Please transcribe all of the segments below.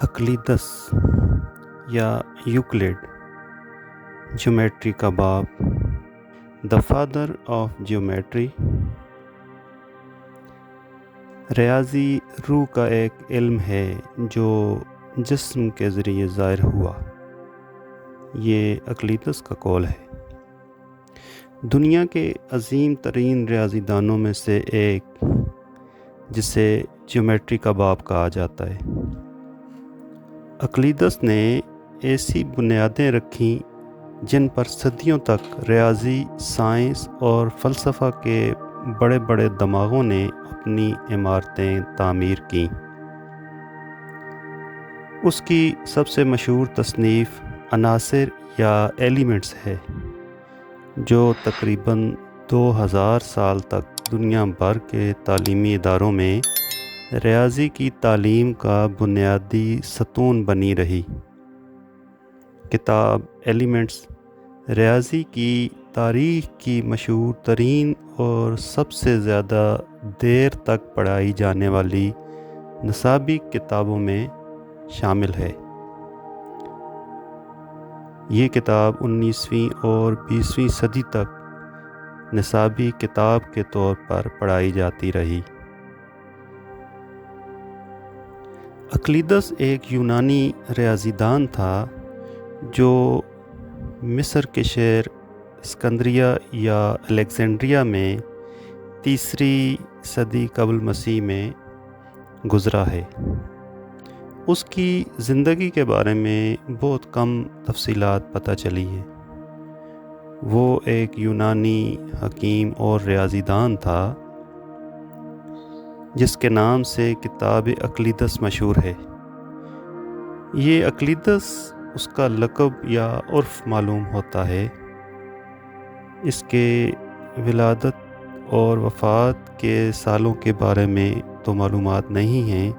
اقلیدس یا Euclid geometry کا باپ، دا فادر آف جیومیٹری، ریاضی روح کا ایک علم ہے جو جسم کے ذریعے ظاہر ہوا۔ یہ اقلیدس کا قول ہے۔ دنیا کے عظیم ترین ریاضی دانوں میں سے ایک، جسے جیومیٹری کا باپ کہا جاتا ہے، اقلیدس نے ایسی بنیادیں رکھیں جن پر صدیوں تک ریاضی، سائنس اور فلسفہ کے بڑے بڑے دماغوں نے اپنی عمارتیں تعمیر کیں۔ اس کی سب سے مشہور تصنیف عناصر یا ایلیمنٹس ہے، جو تقریباً 2000 سال تک دنیا بھر کے تعلیمی اداروں میں ریاضی کی تعلیم کا بنیادی ستون بنی رہی۔ کتاب ایلیمنٹس ریاضی کی تاریخ کی مشہور ترین اور سب سے زیادہ دیر تک پڑھائی جانے والی نصابی کتابوں میں شامل ہے۔ یہ کتاب 19ویں اور 20ویں صدی تک نصابی کتاب کے طور پر پڑھائی جاتی رہی۔ اقلیدس ایک یونانی ریاضی دان تھا جو مصر کے شہر اسکندریہ یا الیگزینڈریا میں 3 صدی قبل مسیح میں گزرا ہے۔ اس کی زندگی کے بارے میں بہت کم تفصیلات پتہ چلی ہیں۔ وہ ایک یونانی حکیم اور ریاضی دان تھا جس کے نام سے کتاب اقلیدس مشہور ہے۔ یہ اقلیدس اس کا لقب یا عرف معلوم ہوتا ہے۔ اس کے ولادت اور وفات کے سالوں کے بارے میں تو معلومات نہیں ہیں،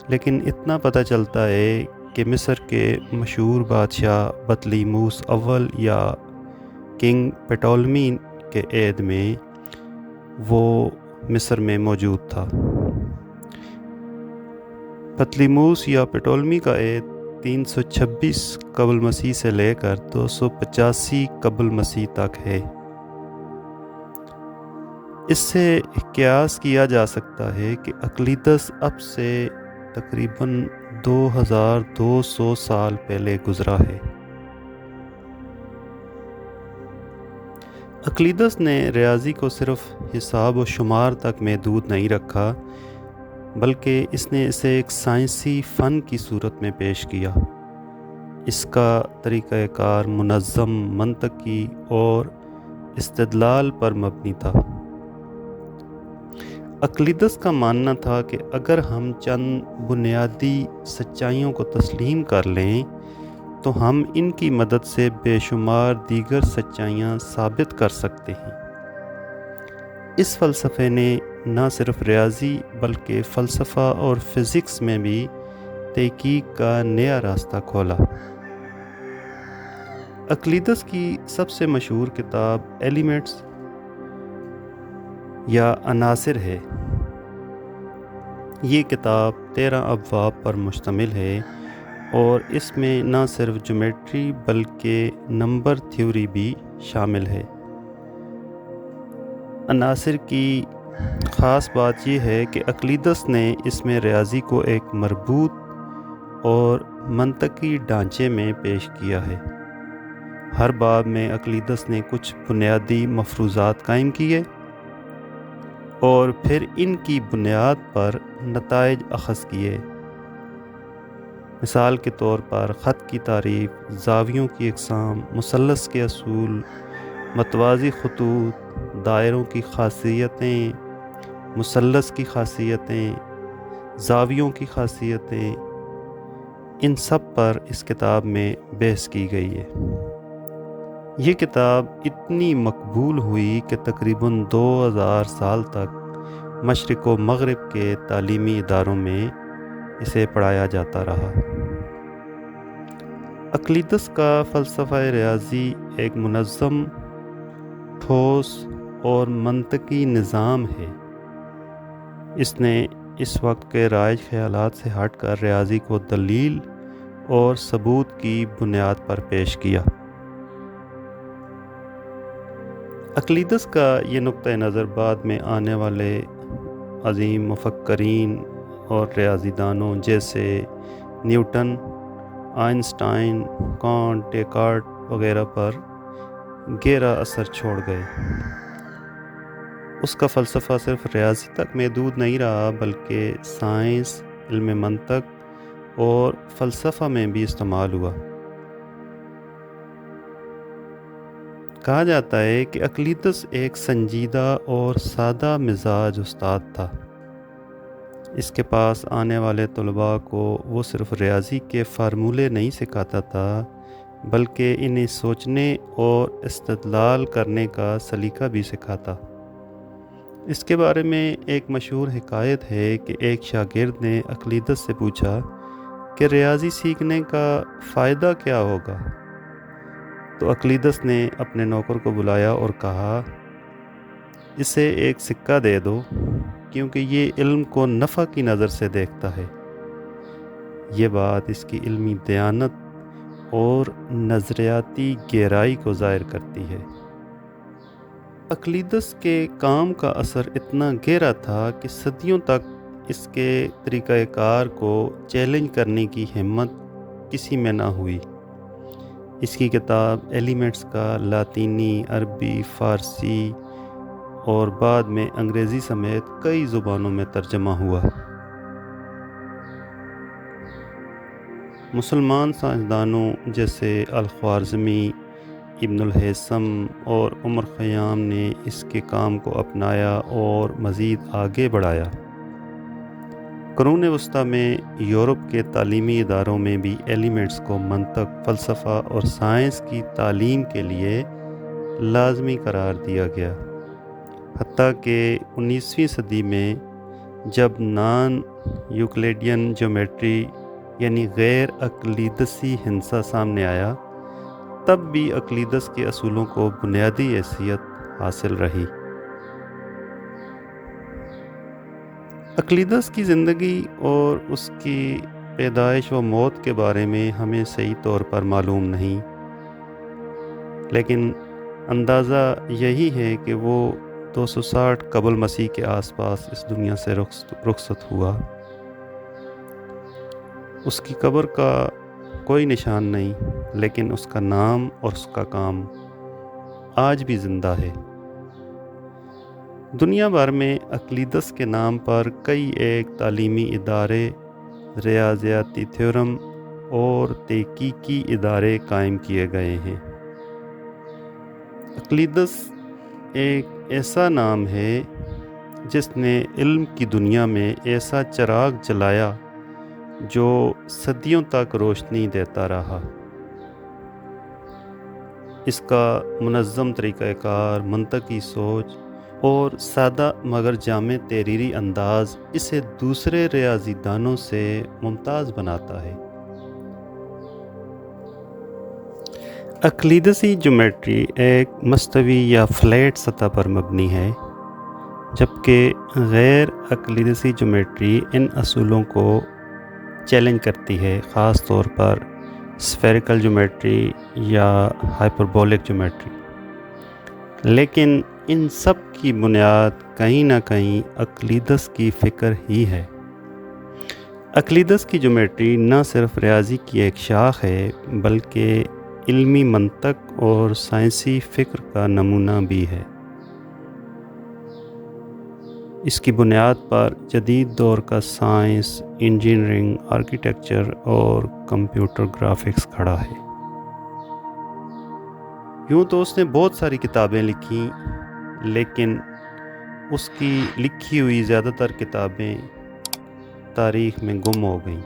لیکن اتنا پتہ چلتا ہے کہ مصر کے مشہور بادشاہ بطلیموس اول یا کنگ پٹولمی کے عہد میں وہ مصر میں موجود تھا۔ بطلیموس یا پٹولمی کا عہد 326 قبل مسیح سے لے کر 285 قبل مسیح تک ہے۔ اس سے قیاس کیا جا سکتا ہے کہ اقلیدس اب سے تقریباً 2200 سال پہلے گزرا ہے۔ اقلیدس نے ریاضی کو صرف حساب و شمار تک محدود نہیں رکھا، بلکہ اس نے اسے ایک سائنسی فن کی صورت میں پیش کیا۔ اس کا طریقہ کار منظم، منطقی اور استدلال پر مبنی تھا۔ اقلیدس کا ماننا تھا کہ اگر ہم چند بنیادی سچائیوں کو تسلیم کر لیں تو ہم ان کی مدد سے بے شمار دیگر سچائیاں ثابت کر سکتے ہیں۔ اس فلسفے نے نہ صرف ریاضی بلکہ فلسفہ اور فزکس میں بھی تحقیق کا نیا راستہ کھولا۔ اقلیدس کی سب سے مشہور کتاب ایلیمنٹس یا عناصر ہے۔ یہ کتاب 13 ابواب پر مشتمل ہے اور اس میں نہ صرف جیومیٹری بلکہ نمبر تھیوری بھی شامل ہے۔ عناصر کی خاص بات یہ ہے کہ اقلیدس نے اس میں ریاضی کو ایک مربوط اور منطقی ڈھانچے میں پیش کیا ہے۔ ہر باب میں اقلیدس نے کچھ بنیادی مفروضات قائم کیے اور پھر ان کی بنیاد پر نتائج اخذ کیے۔ مثال کے طور پر خط کی تعریف، زاویوں کی اقسام، مثلث کے اصول، متوازی خطوط، دائروں کی خاصیتیں، مثلث کی خاصیتیں، زاویوں کی خاصیتیں، ان سب پر اس کتاب میں بحث کی گئی ہے۔ یہ کتاب اتنی مقبول ہوئی کہ تقریباً 2000 سال تک مشرق و مغرب کے تعلیمی اداروں میں اسے پڑھایا جاتا رہا۔ اقلیدس کا فلسفہ ریاضی ایک منظم، ٹھوس اور منطقی نظام ہے۔ اس نے اس وقت کے رائج خیالات سے ہٹ کر ریاضی کو دلیل اور ثبوت کی بنیاد پر پیش کیا۔ اقلیدس کا یہ نقطہ نظر بعد میں آنے والے عظیم مفکرین اور ریاضی دانوں جیسے نیوٹن، آئنسٹائن، کانٹ، ڈیکارٹ وغیرہ پر گہرا اثر چھوڑ گئے۔ اس کا فلسفہ صرف ریاضی تک محدود نہیں رہا بلکہ سائنس، علم منطق اور فلسفہ میں بھی استعمال ہوا۔ کہا جاتا ہے کہ اقلیدس ایک سنجیدہ اور سادہ مزاج استاد تھا۔ اس کے پاس آنے والے طلباء کو وہ صرف ریاضی کے فارمولے نہیں سکھاتا تھا بلکہ انہیں سوچنے اور استدلال کرنے کا سلیقہ بھی سکھاتا۔ اس کے بارے میں ایک مشہور حکایت ہے کہ ایک شاگرد نے اقلیدس سے پوچھا کہ ریاضی سیکھنے کا فائدہ کیا ہوگا؟ تو اقلیدس نے اپنے نوکر کو بلایا اور کہا، اسے ایک سکہ دے دو کیونکہ یہ علم کو نفع کی نظر سے دیکھتا ہے۔ یہ بات اس کی علمی دیانت اور نظریاتی گہرائی کو ظاہر کرتی ہے۔ اقلیدس کے کام کا اثر اتنا گہرا تھا کہ صدیوں تک اس کے طریقہ کار کو چیلنج کرنے کی ہمت کسی میں نہ ہوئی۔ اس کی کتاب ایلیمنٹس کا لاطینی، عربی، فارسی اور بعد میں انگریزی سمیت کئی زبانوں میں ترجمہ ہوا۔ مسلمان سائنسدانوں جیسے الخوارزمی، ابن الہیثم اور عمر خیام نے اس کے کام کو اپنایا اور مزید آگے بڑھایا۔ قرون وسطیٰ میں یورپ کے تعلیمی اداروں میں بھی ایلیمنٹس کو منطق، فلسفہ اور سائنس کی تعلیم کے لیے لازمی قرار دیا گیا، حتیٰ کہ 19ویں صدی میں جب نان یوکلیڈین جیومیٹری یعنی غیر اقلیدسی ہندسہ سامنے آیا، تب بھی اقلیدس کے اصولوں کو بنیادی حیثیت حاصل رہی۔ اقلیدس کی زندگی اور اس کی پیدائش و موت کے بارے میں ہمیں صحیح طور پر معلوم نہیں، لیکن اندازہ یہی ہے کہ وہ 260 قبل مسیح کے آس پاس اس دنیا سے رخصت ہوا۔ اس کی قبر کا کوئی نشان نہیں، لیکن اس کا نام اور اس کا کام آج بھی زندہ ہے۔ دنیا بھر میں اقلیدس کے نام پر کئی ایک تعلیمی ادارے، ریاضیاتی تھیورم اور تحقیقی ادارے قائم کیے گئے ہیں۔ اقلیدس ایک ایسا نام ہے جس نے علم کی دنیا میں ایسا چراغ جلایا جو صدیوں تک روشنی دیتا رہا۔ اس کا منظم طریقہ کار، منطقی سوچ اور سادہ مگر جامع تحریری انداز اسے دوسرے ریاضی دانوں سے ممتاز بناتا ہے۔ اقلیدسی جیومیٹری ایک مستوی یا فلیٹ سطح پر مبنی ہے، جبکہ غیر اقلیدسی جیومیٹری ان اصولوں کو چیلنج کرتی ہے، خاص طور پر اسفیریکل جیومیٹری یا ہائپربولک جیومیٹری۔ لیکن ان سب کی بنیاد کہیں نہ کہیں اقلیدس کی فکر ہی ہے۔ اقلیدس کی جیومیٹری نہ صرف ریاضی کی ایک شاخ ہے بلکہ علمی منطق اور سائنسی فکر کا نمونہ بھی ہے۔ اس کی بنیاد پر جدید دور کا سائنس، انجینئرنگ، آرکیٹیکچر اور کمپیوٹر گرافکس کھڑا ہے۔ یوں تو اس نے بہت ساری کتابیں لکھیں، لیکن اس کی لکھی ہوئی زیادہ تر کتابیں تاریخ میں گم ہو گئیں۔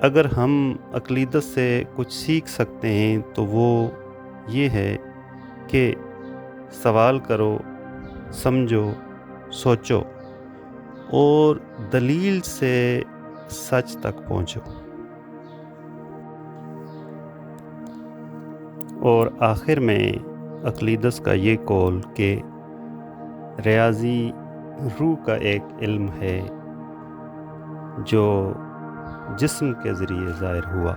اگر ہم اقلیدس سے کچھ سیکھ سکتے ہیں تو وہ یہ ہے کہ سوال کرو، سمجھو، سوچو اور دلیل سے سچ تک پہنچو۔ اور آخر میں اقلیدس کا یہ قول کہ ریاضی روح کا ایک علم ہے جو جسم کے ذریعے ظاہر ہوا۔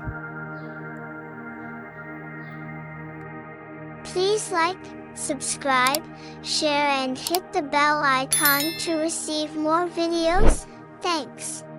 Please like, subscribe, share and hit the bell icon to receive more videos. Thanks.